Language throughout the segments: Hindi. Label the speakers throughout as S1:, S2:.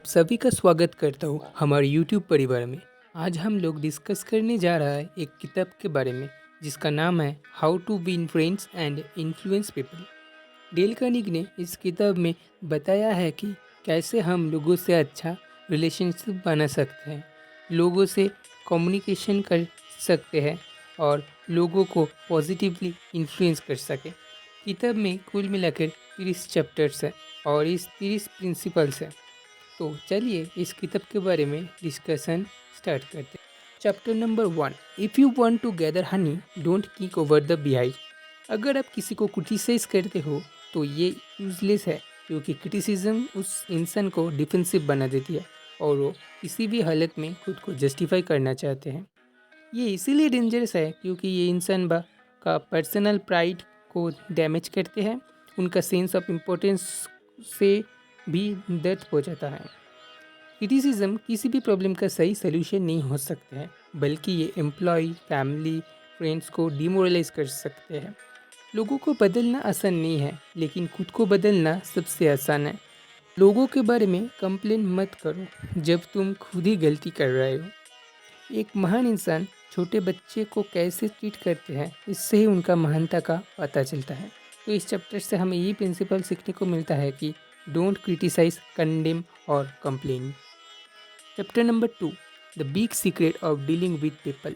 S1: सभी का स्वागत करता हूँ हमारे YouTube परिवार में। आज हम लोग डिस्कस करने जा रहा है एक किताब के बारे में जिसका नाम है how to be influence and influence people. Dale Carnegie ने इस किताब में बताया है कि कैसे हम लोगों से अच्छा रिलेशनशिप बना सकते हैं, लोगों से कम्युनिकेशन कर सकते हैं और लोगों को पॉजिटिवली इन्फ्लुएंस कर सके। किताब में कुल मिलाकर 30 चैप्टर्स हैं और इस 30 प्रिंसिपल्स हैं। तो चलिए इस किताब के बारे में डिस्कशन स्टार्ट करते हैं। Chapter number 1, if you want to gather honey don't kick over the beehive. अगर आप किसी को क्रिटिसाइज करते हो तो ये यूजलेस है, क्योंकि क्रिटिसिज्म उस इंसान को डिफेंसिव बना देती है और वो किसी भी हालत में खुद को जस्टिफाई करना चाहते हैं। ये इसीलिए डेंजरस है क्योंकि ये इंसान का पर्सनल प्राइड को डैमेज करते हैं, उनका सेंस ऑफ इम्पोर्टेंस से भी दर्द पहुंचाता है। क्रिटिसिज्म किसी भी प्रॉब्लम का सही सलूशन नहीं हो सकता है, बल्कि ये एम्प्लॉय, फैमिली, फ्रेंड्स को डिमोरलाइज कर सकते हैं। लोगों को बदलना आसान नहीं है, लेकिन खुद को बदलना सबसे आसान है। लोगों के बारे में कंप्लेन मत करो जब तुम खुद ही गलती कर रहे हो। एक महान इंसान छोटे बच्चे को कैसे ट्रीट करते हैं, इससे ही उनका महानता का पता चलता है। तो इस चैप्टर से हमें ये प्रिंसिपल सीखने को मिलता है कि डोंट क्रिटिसाइज, कंडेम और complain. Chapter number 2, the big secret of dealing with people.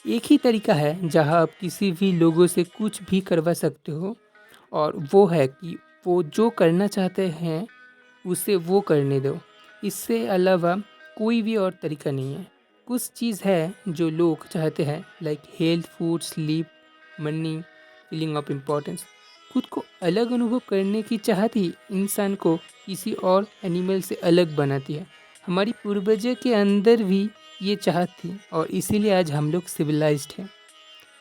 S1: एक ही तरीका है जहां आप किसी भी लोगों से कुछ भी करवा सकते हो, और वो है कि वो जो करना चाहते हैं उसे वो करने दो। इससे अलावा कोई भी और तरीका नहीं है। कुछ चीज़ है जो लोग चाहते हैं, like health, food, sleep, money, feeling of importance. खुद को अलग अनुभव करने की चाहत ही इंसान को किसी और एनिमल से अलग बनाती है। हमारी पूर्वजों के अंदर भी ये चाहत थी और इसीलिए आज हम लोग सिविलाइज्ड हैं।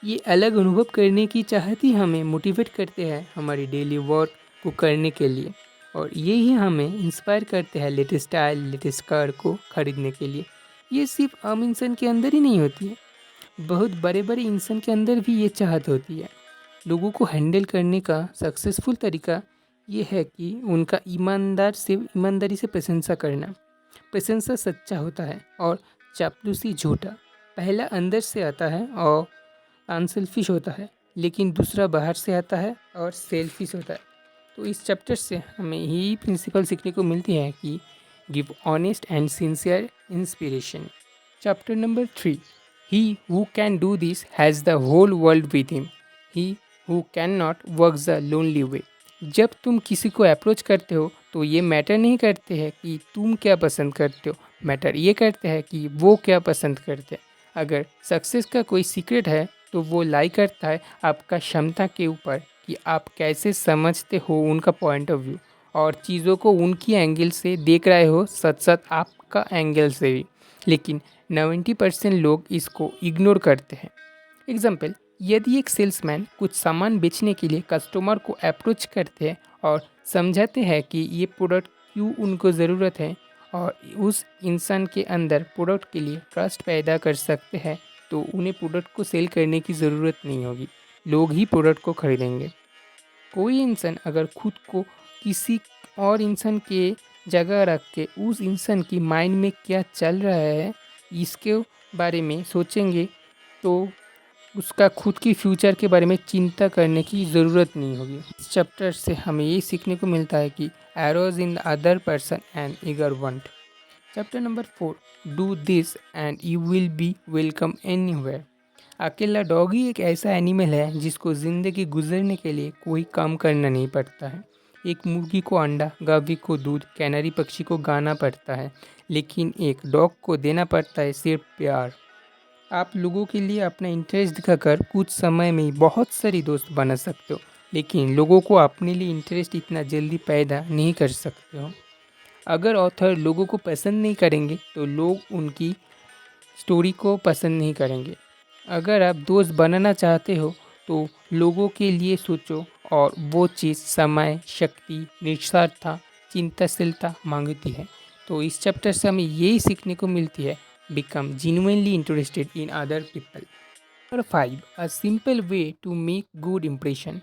S1: ये अलग अनुभव करने की चाहत ही हमें मोटिवेट करते हैं हमारी डेली वर्क को करने के लिए, और ये ही हमें इंस्पायर करते हैं लेटेस्ट स्टाइल, लेटेस्ट कार को खरीदने के लिए। ये सिर्फ आम इंसान के अंदर ही नहीं होती है, बहुत बड़े बड़े इंसान के अंदर भी ये चाहत होती है। लोगों को हैंडल करने का सक्सेसफुल तरीका ये है कि उनका ईमानदारी से प्रशंसा करना। प्रशंसा सच्चा होता है और चापलूसी झूठा। पहला अंदर से आता है और अनसेल्फिश होता है, लेकिन दूसरा बाहर से आता है और सेल्फिश होता है। तो इस चैप्टर से हमें यही प्रिंसिपल सीखने को मिलती है कि give honest and sincere inspiration. Chapter number 3, he who can do this has the whole world with him, he who can not work the lonely way. जब तुम किसी को अप्रोच करते हो तो ये मैटर नहीं करते हैं कि तुम क्या पसंद करते हो, मैटर ये करते हैं कि वो क्या पसंद करते हैं। अगर सक्सेस का कोई सीक्रेट है तो वो लाई करता है आपका क्षमता के ऊपर कि आप कैसे समझते हो उनका पॉइंट ऑफ व्यू, और चीज़ों को उनकी एंगल से देख रहे हो, सच सच आपका एंगल से भी। लेकिन 90% लोग इसको इग्नोर करते हैं। एग्जाम्पल, यदि एक सेल्समैन कुछ सामान बेचने के लिए कस्टमर को अप्रोच करते हैं और समझाते हैं कि ये प्रोडक्ट क्यों उनको ज़रूरत है, और उस इंसान के अंदर प्रोडक्ट के लिए ट्रस्ट पैदा कर सकते हैं, तो उन्हें प्रोडक्ट को सेल करने की ज़रूरत नहीं होगी, लोग ही प्रोडक्ट को खरीदेंगे। कोई इंसान अगर खुद को किसी और इंसान के जगह रख के उस इंसान की माइंड में क्या चल रहा है इसके बारे में सोचेंगे, तो उसका खुद की फ्यूचर के बारे में चिंता करने की ज़रूरत नहीं होगी। इस चैप्टर से हमें ये सीखने को मिलता है कि arrows in the other person and eager want. Chapter number 4, do this and you will be welcome anywhere. अकेला डॉग ही एक ऐसा एनिमल है जिसको ज़िंदगी गुजरने के लिए कोई काम करना नहीं पड़ता है। एक मुर्गी को अंडा, गाभी को दूध, कैनरी पक्षी को गाना पड़ता है, लेकिन एक डॉग को देना पड़ता है सिर्फ प्यार। आप लोगों के लिए अपना इंटरेस्ट दिखाकर कुछ समय में ही बहुत सारी दोस्त बना सकते हो, लेकिन लोगों को अपने लिए इंटरेस्ट इतना जल्दी पैदा नहीं कर सकते हो। अगर ऑथर लोगों को पसंद नहीं करेंगे तो लोग उनकी स्टोरी को पसंद नहीं करेंगे। अगर आप दोस्त बनाना चाहते हो तो लोगों के लिए सोचो, और वो चीज़ समय, शक्ति, निस्वार्थता, चिंताशीलता मांगती है। तो इस चैप्टर से हमें यही सीखने को मिलती है, become genuinely interested in other people. Number 5, a simple way to make good impression.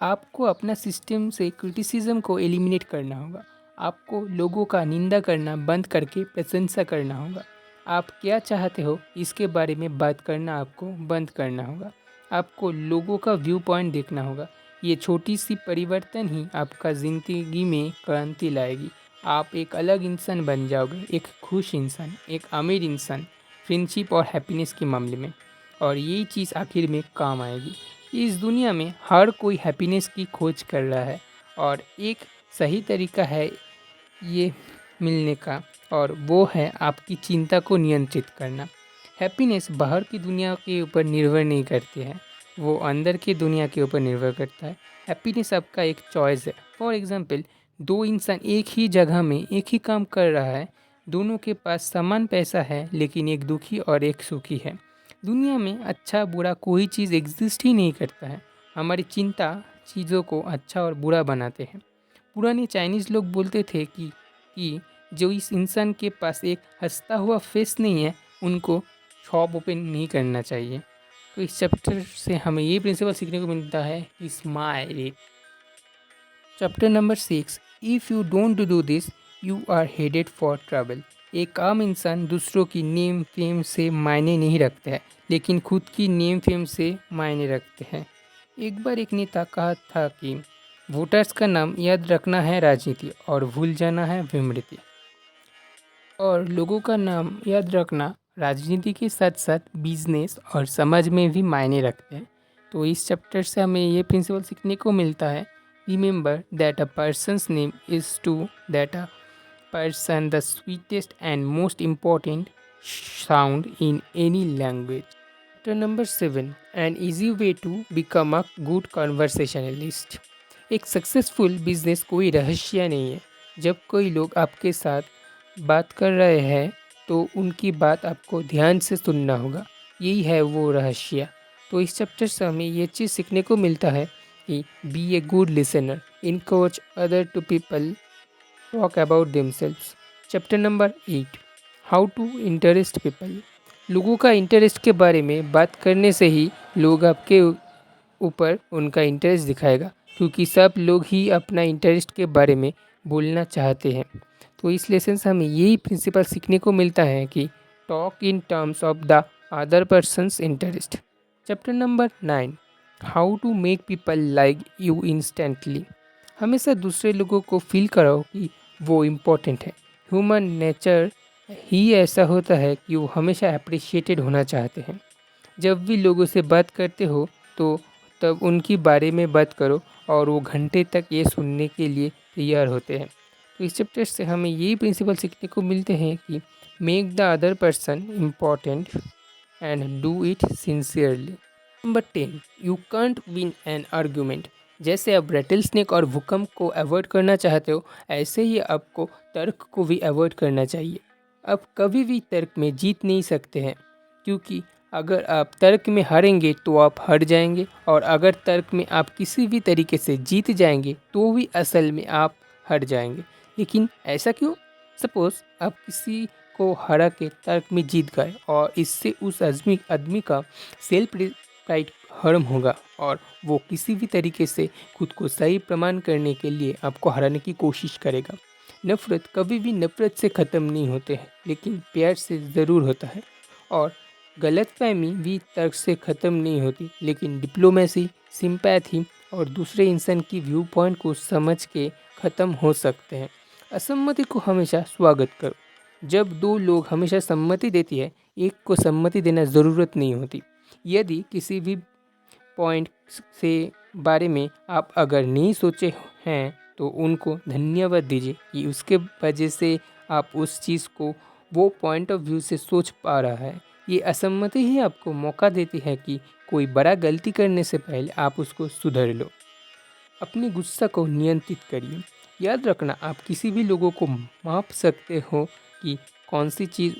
S1: आपको अपना सिस्टम से क्रिटिसिज्म को एलिमिनेट करना होगा। आपको लोगों का निंदा करना बंद करके प्रशंसा करना होगा। आप क्या चाहते हो इसके बारे में बात करना आपको बंद करना होगा। आपको लोगों का व्यू पॉइंट देखना होगा। ये छोटी सी परिवर्तन ही आपका ज़िंदगी में क्रांति लाएगी। आप एक अलग इंसान बन जाओगे, एक खुश इंसान, एक अमीर इंसान, फ्रेंडशिप और हैप्पीनेस के मामले में। और यही चीज़ आखिर में काम आएगी। इस दुनिया में हर कोई हैप्पीनेस की खोज कर रहा है और एक सही तरीका है ये मिलने का, और वो है आपकी चिंता को नियंत्रित करना। हैप्पीनेस बाहर की दुनिया के ऊपर निर्भर नहीं करती है, वो अंदर की दुनिया के ऊपर निर्भर करता है। हैप्पीनेस आपका एक चॉइस है। फॉर एग्जांपल, दो इंसान एक ही जगह में एक ही काम कर रहा है, दोनों के पास समान पैसा है, लेकिन एक दुखी और एक सुखी है। दुनिया में अच्छा बुरा कोई चीज़ एग्जिस्ट ही नहीं करता है। हमारी चिंता चीज़ों को अच्छा और बुरा बनाते हैं। पुराने चाइनीज़ लोग बोलते थे कि जो इस इंसान के पास एक हंसता हुआ फेस नहीं है, उनको शॉप ओपन नहीं करना चाहिए। तो इस चैप्टर से हमें ये प्रिंसिपल सीखने को मिलता है कि smile. Chapter number 6, if you don't do this you are headed for trouble. एक आम इंसान दूसरों की नेम फेम से मायने नहीं रखते हैं, लेकिन खुद की नेम फेम से मायने रखते हैं। एक बार एक नेता कहा था कि वोटर्स का नाम याद रखना है राजनीति और भूल जाना है विमृति। और लोगों का नाम याद रखना राजनीति के साथ साथ बिजनेस और समाज में भी मायने रखते हैं। तो इस चैप्टर से हमें ये प्रिंसिपल सीखने को मिलता है, remember that a person's name is to that a person the sweetest and most important sound in any language. Chapter number 7, an easy way to become a good conversationalist. एक सक्सेसफुल बिजनेस कोई रहस्य नहीं है। जब कोई लोग आपके साथ बात कर रहे हैं तो उनकी बात आपको ध्यान से सुनना होगा, यही है वो रहस्य। तो इस चैप्टर से हमें ये चीज़ सीखने को मिलता है कि be a good listener, encourage other to people talk about themselves. Chapter number 8, how to interest people. लोगों का इंटरेस्ट के बारे में बात करने से ही लोग आपके ऊपर उनका इंटरेस्ट दिखाएगा, क्योंकि सब लोग ही अपना इंटरेस्ट के बारे में बोलना चाहते हैं। तो इस लेसन से हमें यही प्रिंसिपल सीखने को मिलता है कि talk in terms of the other person's interest. Chapter number 9, how to make people like you instantly. हमेशा दूसरे लोगों को फील कराओ कि वो इम्पोर्टेंट है। ह्यूमन नेचर ही ऐसा होता है कि वो हमेशा अप्रिशिएटेड होना चाहते हैं। जब भी लोगों से बात करते हो तो तब उनकी बारे में बात करो और वो घंटे तक ये सुनने के लिए तैयार होते हैं। तो इस चैप्टर से हमें यही प्रिंसिपल सीखने को मिलते हैं कि make the other person important and do it sincerely. Number 10, you can't win an argument. जैसे आप रेटल स्नेक और भूकंप को अवॉइड करना चाहते हो, ऐसे ही आपको तर्क को भी अवॉइड करना चाहिए। आप कभी भी तर्क में जीत नहीं सकते हैं, क्योंकि अगर आप तर्क में हारेंगे तो आप हार जाएंगे, और अगर तर्क में आप किसी भी तरीके से जीत जाएंगे तो भी असल में आप हार जाएंगे। लेकिन ऐसा क्यों? सपोज़ आप किसी को हरा के तर्क में जीत गए और इससे उस आदमी का सेल्फ प्राइड हर्म होगा और वो किसी भी तरीके से खुद को सही प्रमाण करने के लिए आपको हराने की कोशिश करेगा। नफ़रत कभी भी नफ़रत से ख़त्म नहीं होते हैं, लेकिन प्यार से ज़रूर होता है। और गलतफहमी भी तर्क से ख़त्म नहीं होती, लेकिन डिप्लोमेसी, सिंपैथी और दूसरे इंसान की व्यू पॉइंट को समझ के ख़त्म हो सकते हैं। असम्मति को हमेशा स्वागत करो। जब दो लोग हमेशा सम्मति देती है, एक को सम्मति देना ज़रूरत नहीं होती। यदि किसी भी पॉइंट से बारे में आप अगर नहीं सोचे हैं तो उनको धन्यवाद दीजिए कि उसके वजह से आप उस चीज़ को वो पॉइंट ऑफ व्यू से सोच पा रहा है। ये असम्मति ही आपको मौका देती है कि कोई बड़ा गलती करने से पहले आप उसको सुधर लो। अपने गुस्सा को नियंत्रित करिए। याद रखना, आप किसी भी लोगों को माप सकते हो कि कौन सी चीज़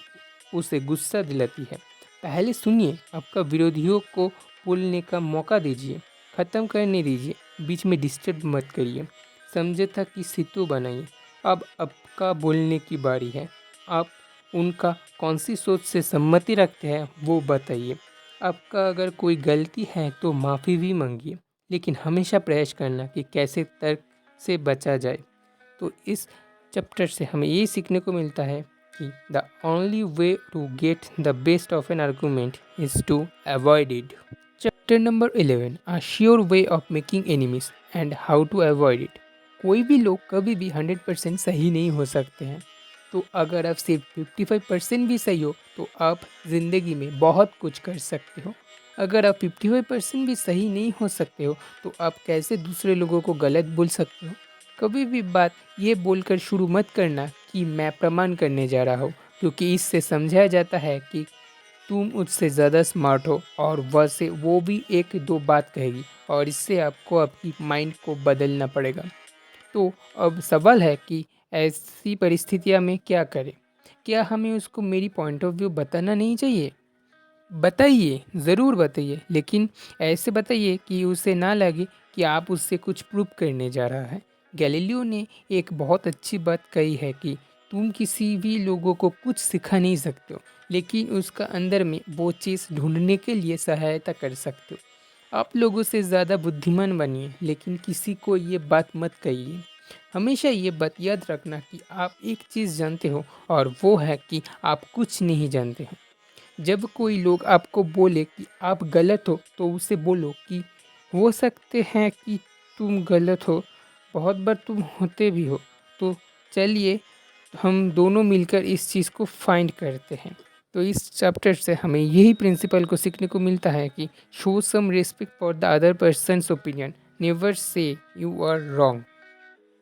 S1: उसे गुस्सा दिलाती है। पहले सुनिए, आपका विरोधियों को बोलने का मौका दीजिए, ख़त्म करने दीजिए, बीच में डिस्टर्ब मत करिए। समझौता की सेतु बनाइए। अब आपका बोलने की बारी है। आप उनका कौन सी सोच से सम्मति रखते हैं वो बताइए। आपका अगर कोई गलती है तो माफ़ी भी मांगिए, लेकिन हमेशा प्रयास करना कि कैसे तर्क से बचा जाए। तो इस चैप्टर से हमें ये सीखने को मिलता है कि the only way to get the best of an argument is to avoid it. Chapter number 11 a sure way of making enemies and how to avoid it. कोई भी लोग कभी भी 100% सही नहीं हो सकते हैं, तो अगर आप सिर्फ 55% भी सही हो तो आप ज़िंदगी में बहुत कुछ कर सकते हो। अगर आप 55% भी सही नहीं हो सकते हो तो आप कैसे दूसरे लोगों को गलत बोल सकते हो। कभी भी बात ये बोलकर शुरू मत करना कि मैं प्रमाण करने जा रहा हूँ, क्योंकि इससे समझाया जाता है कि तुम उससे ज़्यादा स्मार्ट हो और वैसे वो भी एक दो बात कहेगी और इससे आपको आपकी माइंड को बदलना पड़ेगा। तो अब सवाल है कि ऐसी परिस्थितियाँ में क्या करें? क्या हमें उसको मेरी पॉइंट ऑफ व्यू बताना नहीं चाहिए? बताइए, ज़रूर बताइए, लेकिन ऐसे बताइए कि उसे ना लगे कि आप उससे कुछ प्रूव करने जा रहा है। गैलीलियो ने एक बहुत अच्छी बात कही है कि तुम किसी भी लोगों को कुछ सिखा नहीं सकते हो, लेकिन उसका अंदर में वो चीज़ ढूंढने के लिए सहायता कर सकते हो। आप लोगों से ज़्यादा बुद्धिमान बनिए, लेकिन किसी को ये बात मत कहिए। हमेशा ये बात याद रखना कि आप एक चीज़ जानते हो और वो है कि आप कुछ नहीं जानते हो। जब कोई लोग आपको बोले कि आप गलत हो तो उसे बोलो कि हो सकते हैं कि तुम गलत हो, बहुत बार तुम होते भी हो, तो चलिए हम दोनों मिलकर इस चीज़ को फाइंड करते हैं। तो इस चैप्टर से हमें यही प्रिंसिपल को सीखने को मिलता है कि show some respect for the other person's opinion, never say you are wrong.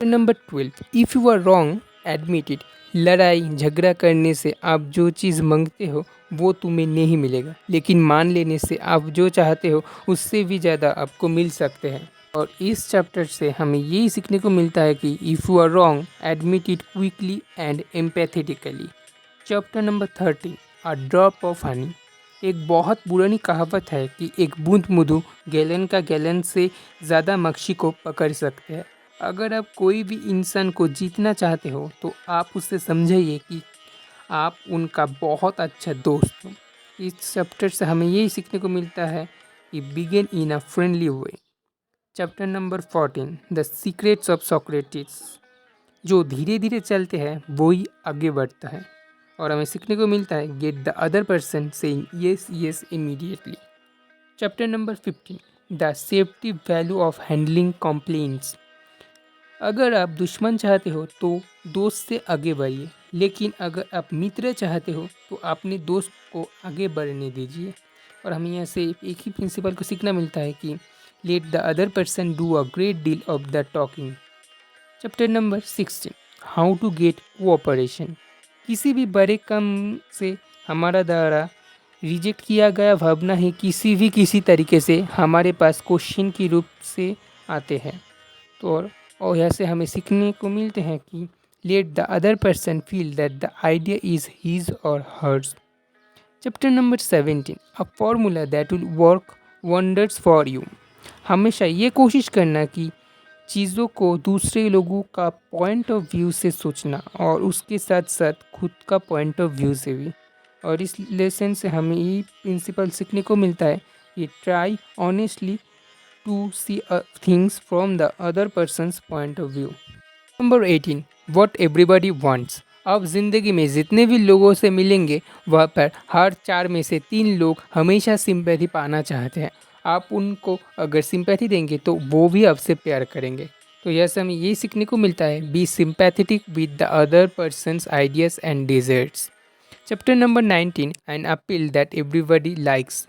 S1: Number 12 if you are wrong admit it. लड़ाई झगड़ा करने से आप जो चीज़ मांगते हो वो तुम्हें नहीं मिलेगा, लेकिन मान लेने से आप जो चाहते हो उससे भी ज़्यादा आपको मिल सकते हैं। और इस चैप्टर से हमें यही सीखने को मिलता है कि if you are wrong admit it quickly and empathetically. Chapter number 13 a drop of honey. एक बहुत पुरानी कहावत है कि एक बूंद मधु गैलन का गैलन से ज़्यादा मक्खी को पकड़ सकते हैं। अगर आप कोई भी इंसान को जीतना चाहते हो तो आप उससे समझाइए कि आप उनका बहुत अच्छा दोस्त हो। इस चैप्टर से हमें यही सीखने को मिलता है कि begin in a friendly way. Chapter number 14 the secrets of Socrates. जो धीरे धीरे चलते हैं वो ही आगे बढ़ता है। और हमें सीखने को मिलता है get the other person saying yes yes immediately. Chapter number 15 the safety value of handling complaints. अगर आप दुश्मन चाहते हो तो दोस्त से आगे बढ़िए, लेकिन अगर आप मित्र चाहते हो तो अपने दोस्त को आगे बढ़ने दीजिए। और हमें यहाँ से एक ही प्रिंसिपल को सीखना मिलता है कि let the other person do a great deal of the talking. Chapter number 16 how to get cooperation. किसी भी बड़े काम से हमारा द्वारा रिजेक्ट किया गया भावना ही किसी तरीके से हमारे पास क्वेश्चन के रूप से आते हैं। तो और यहाँ से हमें सीखने को मिलते हैं कि let the other person feel that the idea is his और hers. Chapter number 17 a formula that will work wonders for you. हमेशा ये कोशिश करना कि चीज़ों को दूसरे लोगों का पॉइंट ऑफ व्यू से सोचना और उसके साथ साथ खुद का पॉइंट ऑफ व्यू से भी। और इस लेसन से हमें ये प्रिंसिपल सीखने को मिलता है कि try honestly to see things from the other person's point of view. Number 18 what everybody wants। अब ज़िंदगी में जितने भी लोगों से मिलेंगे वह पर हर 4 में से 3 लोग हमेशा सिंपैथी पाना चाहते हैं। आप उनको अगर सिंपैथी देंगे तो वो भी आपसे प्यार करेंगे। तो यह से हमें ये सीखने को मिलता है be sympathetic with the other persons ideas and desires. Chapter number 19 an appeal that everybody likes.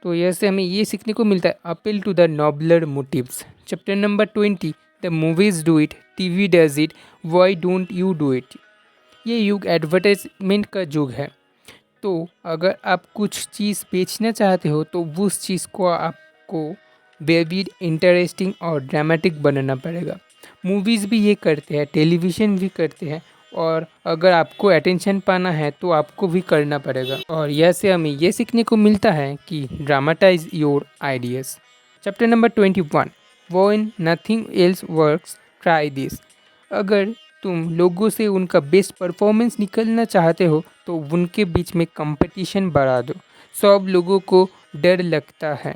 S1: तो यह से हमें ये सीखने को मिलता है appeal to the nobler motives. Chapter number 20 the movies do it TV does it why don't you do it. ये युग एडवर्टाइजमेंट का युग है। तो अगर आप कुछ चीज़ बेचना चाहते हो तो उस चीज़ को आपको विविड इंटरेस्टिंग और ड्रामेटिक बनाना पड़ेगा। मूवीज़ भी ये करते हैं, टेलीविज़न भी करते हैं, और अगर आपको अटेंशन पाना है तो आपको भी करना पड़ेगा। और यह से हमें ये सीखने को मिलता है कि dramatise your ideas. Chapter number 21 when nothing else works try this. अगर तुम लोगों से उनका बेस्ट परफॉर्मेंस निकलना चाहते हो तो उनके बीच में कंपटीशन बढ़ा दो। सब लोगों को डर लगता है,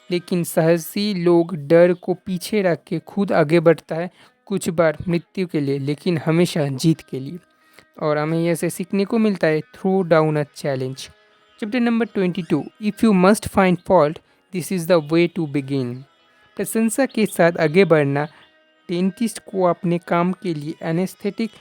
S1: लेकिन साहसी लोग डर को पीछे रख के खुद आगे बढ़ता है। कुछ बार मृत्यु के लिए, लेकिन हमेशा जीत के लिए। और हमें यह से सीखने को मिलता है throw down a challenge. Chapter number 22, if you must find fault this is the way to begin. प्रशंसा के साथ आगे बढ़ना डेंटिस्ट को अपने काम के लिए एनेस्थेटिक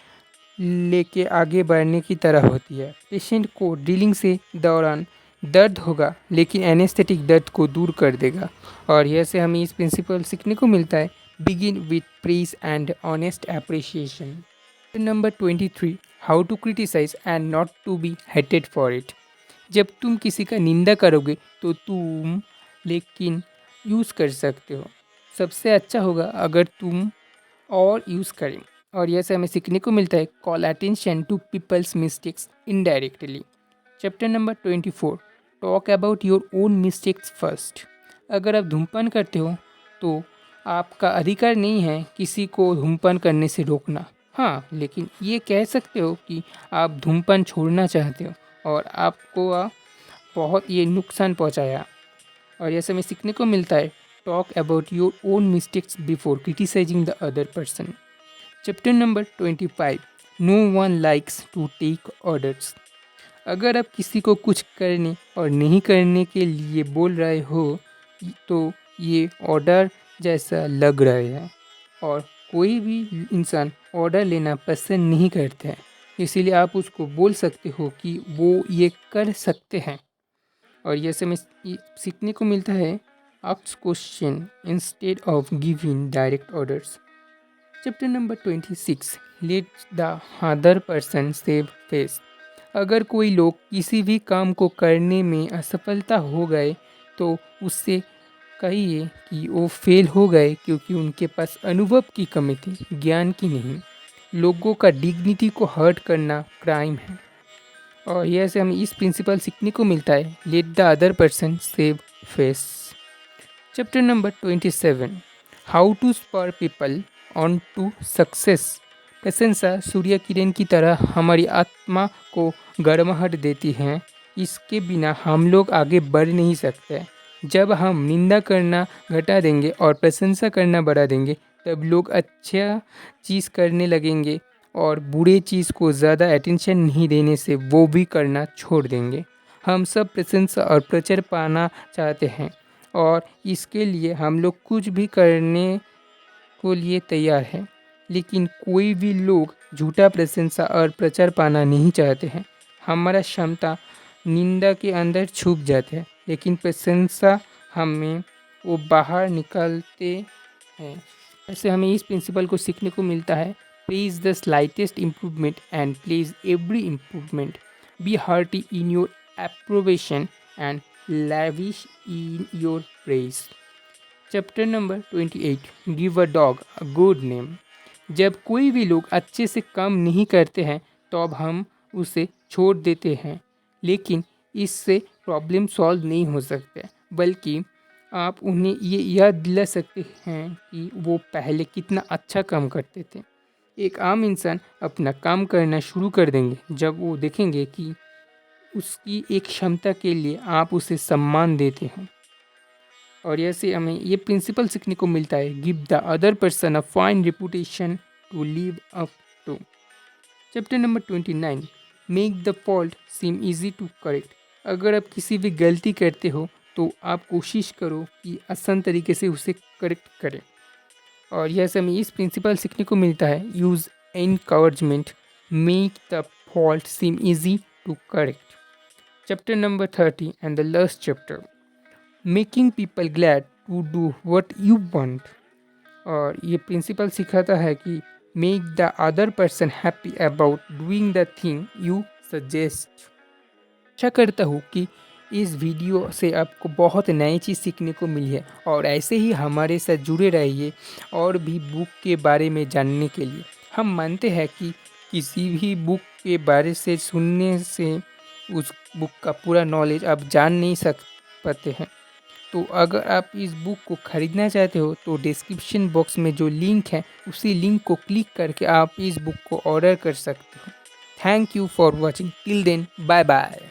S1: लेके आगे बढ़ने की तरह होती है। पेशेंट को ड्रिलिंग से दौरान दर्द होगा, लेकिन एनेस्थेटिक दर्द को दूर कर देगा। और यह से हमें इस प्रिंसिपल सीखने को मिलता है begin with praise and honest appreciation. Number 23, how to criticise and not to be hated for it. जब तुम किसी का निंदा करोगे तो तुम लेकिन यूज़ कर सकते हो। सबसे अच्छा होगा अगर तुम और यूज़ करें। और यह से हमें सीखने को मिलता है call attention to people's mistakes indirectly. Chapter number 24, talk about your own mistakes first. अगर आप धूमपान करते हो तो आपका अधिकार नहीं है किसी को धूमपान करने से रोकना। हाँ, लेकिन ये कह सकते हो कि आप धूमपान छोड़ना चाहते हो और आपको बहुत ये नुकसान पहुंचाया। और यह हमें सीखने को मिलता है talk about your own mistakes before criticising the other person. Chapter number 25, no one likes to take orders. अगर आप किसी को कुछ करने और नहीं करने के लिए बोल रहे हो तो ये ऑर्डर जैसा लग रहा है, और कोई भी इंसान ऑर्डर लेना पसंद नहीं करते हैं। इसीलिए आप उसको बोल सकते हो कि वो ये कर सकते हैं। और ये से हमें सीखने को मिलता है ask question instead of giving direct orders. Chapter number 26, late the other person save face. अगर कोई लोग किसी भी काम को करने में असफलता हो गए तो उससे कहिए कि वो फेल हो गए क्योंकि उनके पास अनुभव की कमी थी, ज्ञान की नहीं। लोगों का डिग्निटी को हर्ट करना क्राइम है। और यह से हमें इस प्रिंसिपल सीखने को मिलता है let the other person save face. Chapter number 27, how to spur people on to success. प्रशंसा सूर्य किरण की तरह हमारी आत्मा को गर्माहट देती है। इसके बिना हम लोग आगे बढ़ नहीं सकते। जब हम निंदा करना घटा देंगे और प्रशंसा करना बढ़ा देंगे तब लोग अच्छा चीज़ करने लगेंगे और बुरे चीज़ को ज़्यादा अटेंशन नहीं देने से वो भी करना छोड़ देंगे। हम सब प्रशंसा और प्रचार पाना चाहते हैं और इसके लिए हम लोग कुछ भी करने को लिए तैयार हैं, लेकिन कोई भी लोग झूठा प्रशंसा और प्रचार पाना नहीं चाहते हैं। हमारा क्षमता निंदा के अंदर छुप जाते हैं, लेकिन प्रशंसा हमें वो बाहर निकालते हैं। ऐसे हमें इस प्रिंसिपल को सीखने को मिलता है praise the slightest improvement and praise every improvement, be hearty in your approbation and lavish in your praise। Chapter number 28, give a dog a good name. जब कोई भी लोग अच्छे से काम नहीं करते हैं तो अब हम उसे छोड़ देते हैं, लेकिन इससे प्रॉब्लम सॉल्व नहीं हो सकते, बल्कि आप उन्हें ये याद दिला सकते हैं कि वो पहले कितना अच्छा काम करते थे। एक आम इंसान अपना काम करना शुरू कर देंगे जब वो देखेंगे कि उसकी एक क्षमता के लिए आप उसे सम्मान देते हैं। और ऐसे हमें ये प्रिंसिपल सीखने को मिलता है give the other person a fine reputation to live up to. Chapter number 29, make the fault seem easy to correct. अगर आप किसी भी गलती करते हो तो आप कोशिश करो कि आसान तरीके से उसे करेक्ट करें। और यह हमें इस प्रिंसिपल सीखने को मिलता है use encouragement, make the fault seem easy to correct. Chapter number 30 and the last chapter, making people glad to do what you want. और ये प्रिंसिपल सिखाता है कि make the other person happy about doing the thing you suggest. आशा करता हूँ कि इस वीडियो से आपको बहुत नई चीज़ सीखने को मिली है और ऐसे ही हमारे साथ जुड़े रहिए और भी बुक के बारे में जानने के लिए। हम मानते हैं कि किसी भी बुक के बारे से सुनने से उस बुक का पूरा नॉलेज आप जान नहीं पाते हैं। तो अगर आप इस बुक को ख़रीदना चाहते हो तो डिस्क्रिप्शन बॉक्स में जो लिंक है उसी लिंक को क्लिक करके आप इस बुक को ऑर्डर कर सकते हो। Thank you for watching, till then bye bye.